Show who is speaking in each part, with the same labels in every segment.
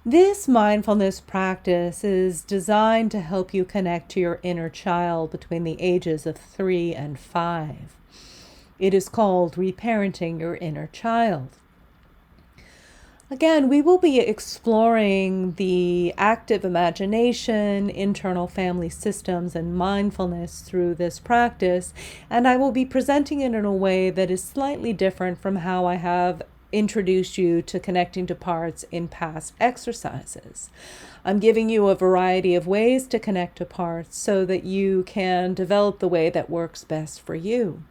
Speaker 1: This mindfulness practice is designed to help you connect to your inner child between the ages of 3 and 5. It is called Reparenting Your Inner Child. Again, we will be exploring the active imagination, internal family systems, and mindfulness through this practice, and I will be presenting it in a way that is slightly different from how I have introduced you to connecting to parts in past exercises. I'm giving you a variety of ways to connect to parts so that you can develop the way that works best for you.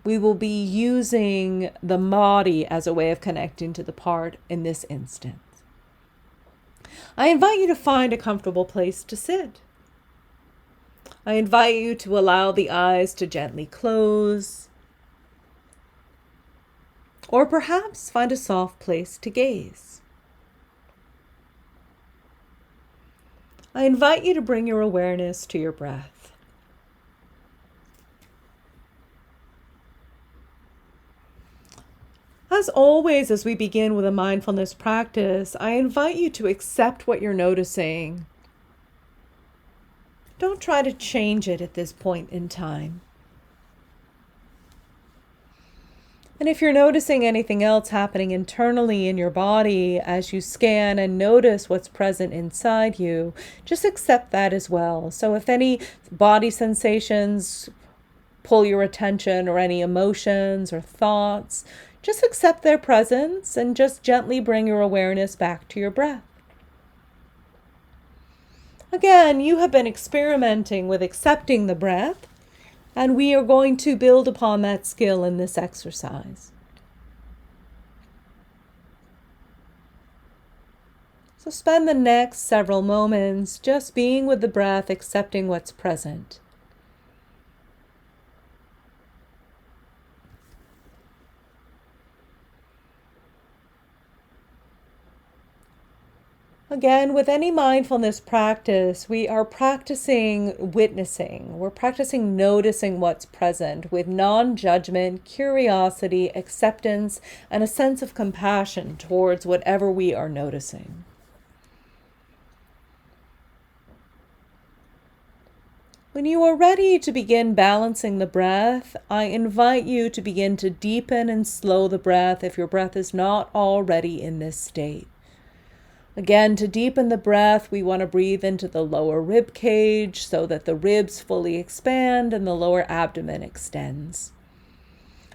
Speaker 1: We will be using the body as a way of connecting to the part in this instance. I invite you to find a comfortable place to sit. I invite you to allow the eyes to gently close, or perhaps find a soft place to gaze. I invite you to bring your awareness to your breath. As always, as we begin with a mindfulness practice, I invite you to accept what you're noticing. Don't try to change it at this point in time. And if you're noticing anything else happening internally in your body as you scan and notice what's present inside you, just accept that as well. So if any body sensations pull your attention or any emotions or thoughts, just accept their presence and just gently bring your awareness back to your breath. Again, you have been experimenting with accepting the breath, and we are going to build upon that skill in this exercise. So spend the next several moments just being with the breath, accepting what's present. Again, with any mindfulness practice, we are practicing witnessing. We're practicing noticing what's present with non-judgment, curiosity, acceptance, and a sense of compassion towards whatever we are noticing. When you are ready to begin balancing the breath, I invite you to begin to deepen and slow the breath if your breath is not already in this state. Again, to deepen the breath, we want to breathe into the lower rib cage so that the ribs fully expand and the lower abdomen extends.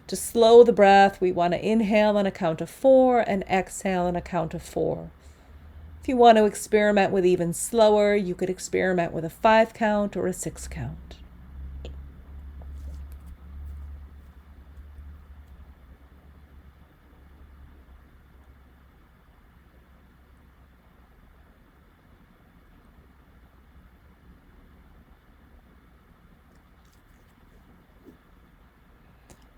Speaker 1: To slow the breath, we want to inhale on a count of 4 and exhale on a count of 4. If you want to experiment with even slower, you could experiment with a 5 count or a 6 count.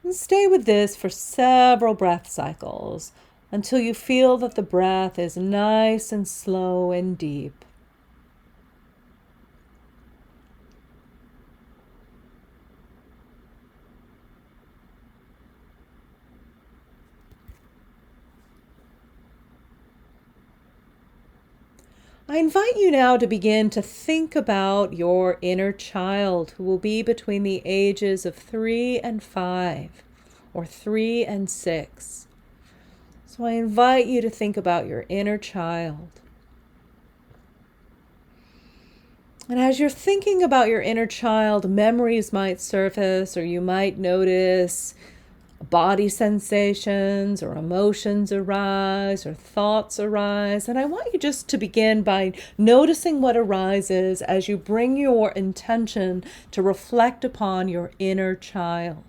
Speaker 1: And stay with this for several breath cycles until you feel that the breath is nice and slow and deep. I invite you now to begin to think about your inner child who will be between the ages of 3 and 5 or 3 and 6. So I invite you to think about your inner child. And as you're thinking about your inner child, memories might surface, or you might notice body sensations or emotions arise or thoughts arise. And I want you just to begin by noticing what arises as you bring your intention to reflect upon your inner child.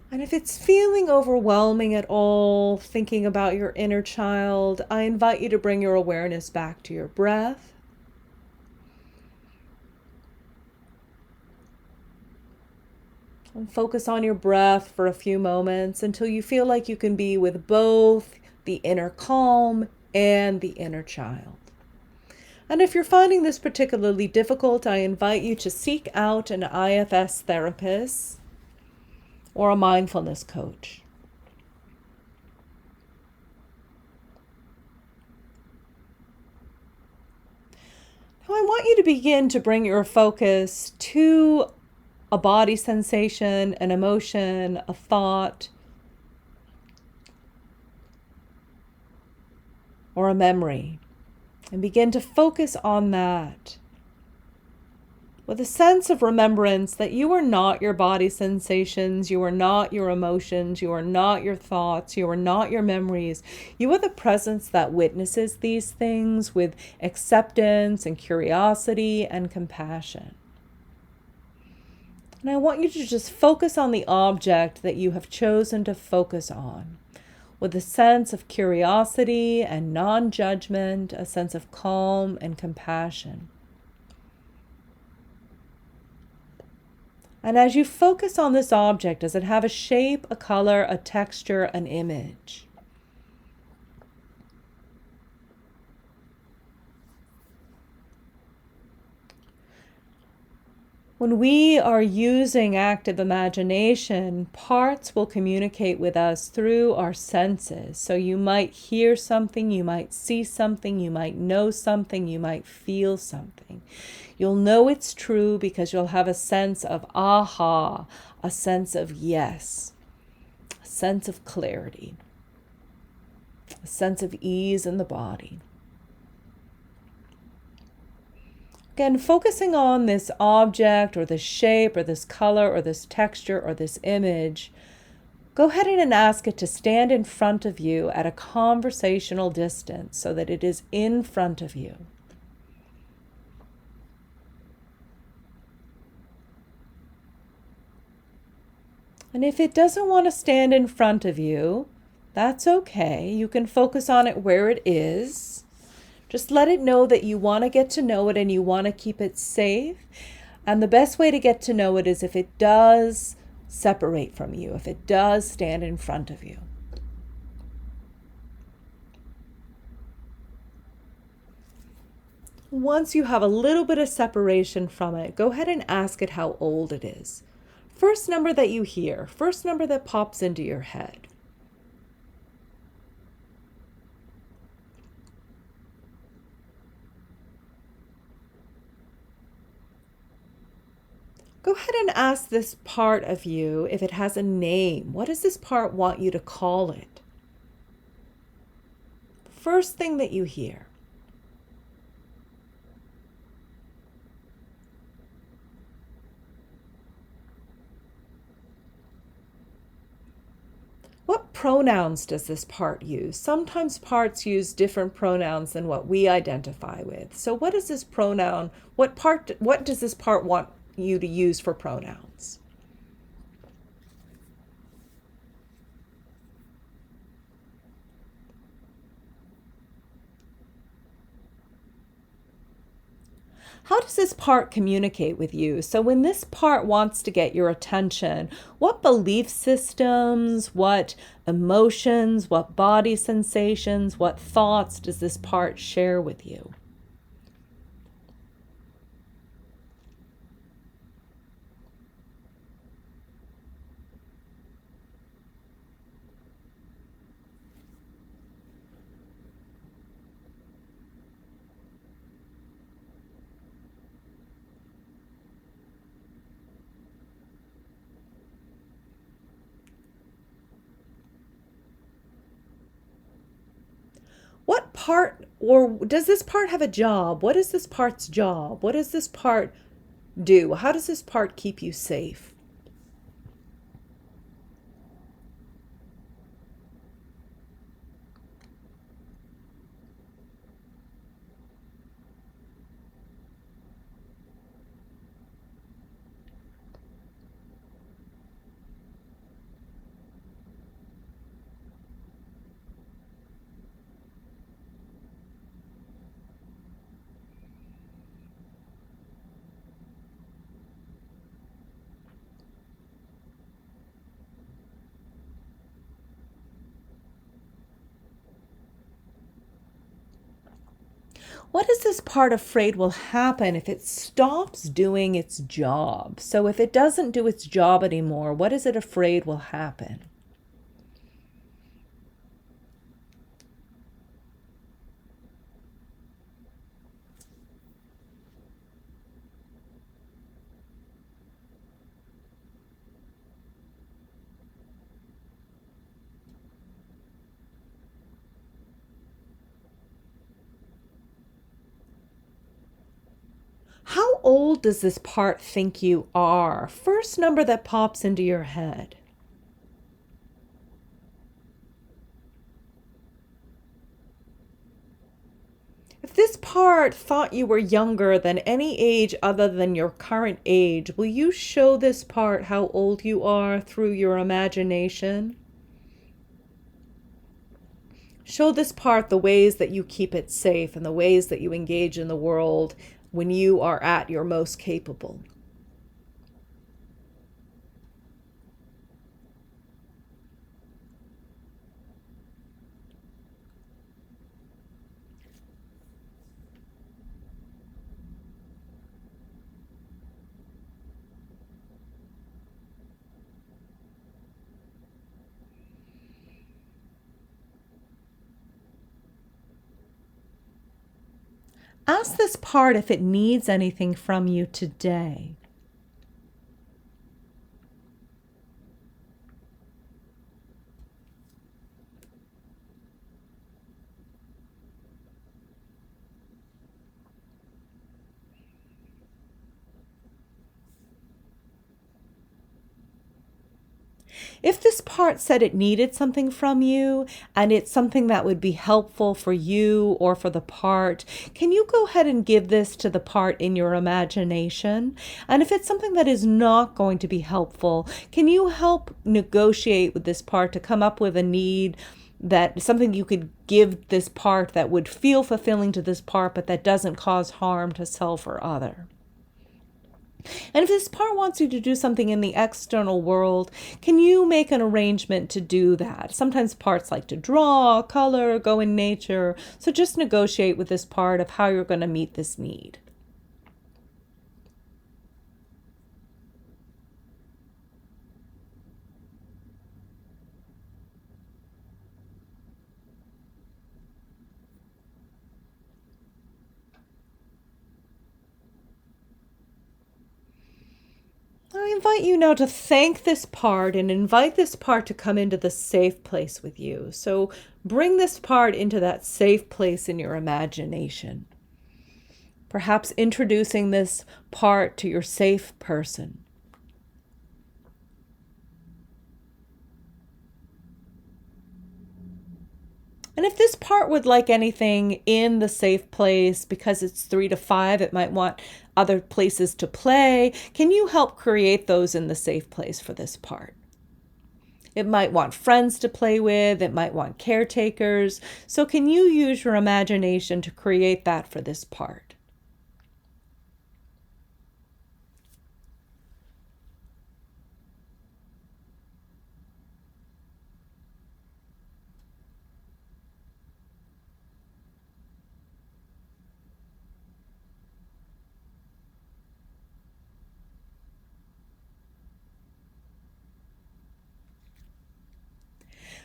Speaker 1: And if it's feeling overwhelming at all, thinking about your inner child, I invite you to bring your awareness back to your breath. And focus on your breath for a few moments until you feel like you can be with both the inner calm and the inner child. And if you're finding this particularly difficult, I invite you to seek out an IFS therapist or a mindfulness coach. Now, I want you to begin to bring your focus to a body sensation, an emotion, a thought, or a memory, and begin to focus on that with a sense of remembrance that you are not your body sensations, you are not your emotions, you are not your thoughts, you are not your memories. You are the presence that witnesses these things with acceptance and curiosity and compassion. And I want you to just focus on the object that you have chosen to focus on, with a sense of curiosity and non-judgment, a sense of calm and compassion. And as you focus on this object, does it have a shape, a color, a texture, an image? When we are using active imagination, parts will communicate with us through our senses. So you might hear something, you might see something, you might know something, you might feel something. You'll know it's true because you'll have a sense of aha, a sense of yes, a sense of clarity, a sense of ease in the body. Again, focusing on this object or this shape or this color or this texture or this image, go ahead and ask it to stand in front of you at a conversational distance so that it is in front of you. And if it doesn't want to stand in front of you, that's okay. You can focus on it where it is. Just let it know that you want to get to know it and you want to keep it safe. And the best way to get to know it is if it does separate from you, if it does stand in front of you. Once you have a little bit of separation from it, go ahead and ask it how old it is. First number that you hear, first number that pops into your head. Go ahead and ask this part of you if it has a name. What does this part want you to call it? First thing that you hear. What pronouns does this part use? Sometimes parts use different pronouns than what we identify with. So what is this pronoun? What does this part want you to use for pronouns? How does this part communicate with you? So when this part wants to get your attention, what belief systems, what emotions, what body sensations, what thoughts does this part share with you? What part, or does this part have a job? What is this part's job? What does this part do? How does this part keep you safe? What is this part afraid will happen if it stops doing its job? So if it doesn't do its job anymore, what is it afraid will happen? How old does this part think you are? First number that pops into your head. If this part thought you were younger than any age other than your current age, will you show this part how old you are through your imagination? Show this part the ways that you keep it safe and the ways that you engage in the world when you are at your most capable. Ask this part if it needs anything from you today. If this part said it needed something from you and it's something that would be helpful for you or for the part, can you go ahead and give this to the part in your imagination? And if it's something that is not going to be helpful, can you help negotiate with this part to come up with a need, that something you could give this part that would feel fulfilling to this part but that doesn't cause harm to self or other? And if this part wants you to do something in the external world, can you make an arrangement to do that? Sometimes parts like to draw, color, go in nature. So just negotiate with this part of how you're going to meet this need. I invite you now to thank this part and invite this part to come into the safe place with you. So bring this part into that safe place in your imagination. Perhaps introducing this part to your safe person. And if this part would like anything in the safe place, because it's 3 to 5, it might want other places to play. Can you help create those in the safe place for this part? It might want friends to play with. It might want caretakers. So can you use your imagination to create that for this part?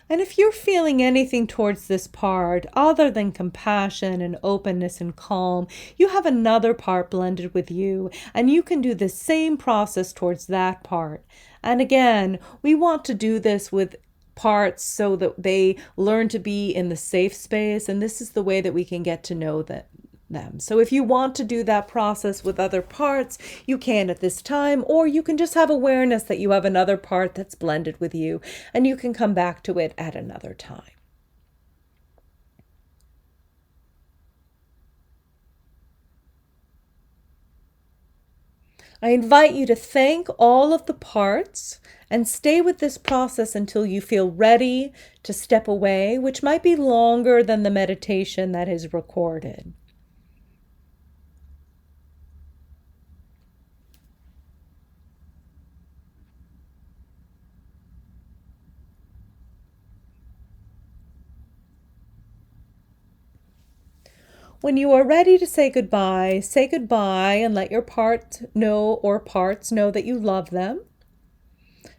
Speaker 1: And if you're feeling anything towards this part other than compassion and openness and calm, you have another part blended with you, and you can do the same process towards that part. And again, we want to do this with parts so that they learn to be in the safe space, and this is the way that we can get to know them. So if you want to do that process with other parts, you can at this time, or you can just have awareness that you have another part that's blended with you, and you can come back to it at another time. I invite you to thank all of the parts and stay with this process until you feel ready to step away, which might be longer than the meditation that is recorded. When you are ready to say goodbye and let your parts know that you love them.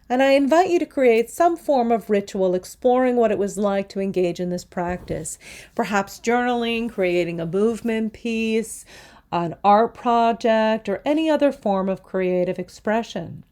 Speaker 1: And I invite you to create some form of ritual exploring what it was like to engage in this practice. Perhaps journaling, creating a movement piece, an art project, or any other form of creative expression.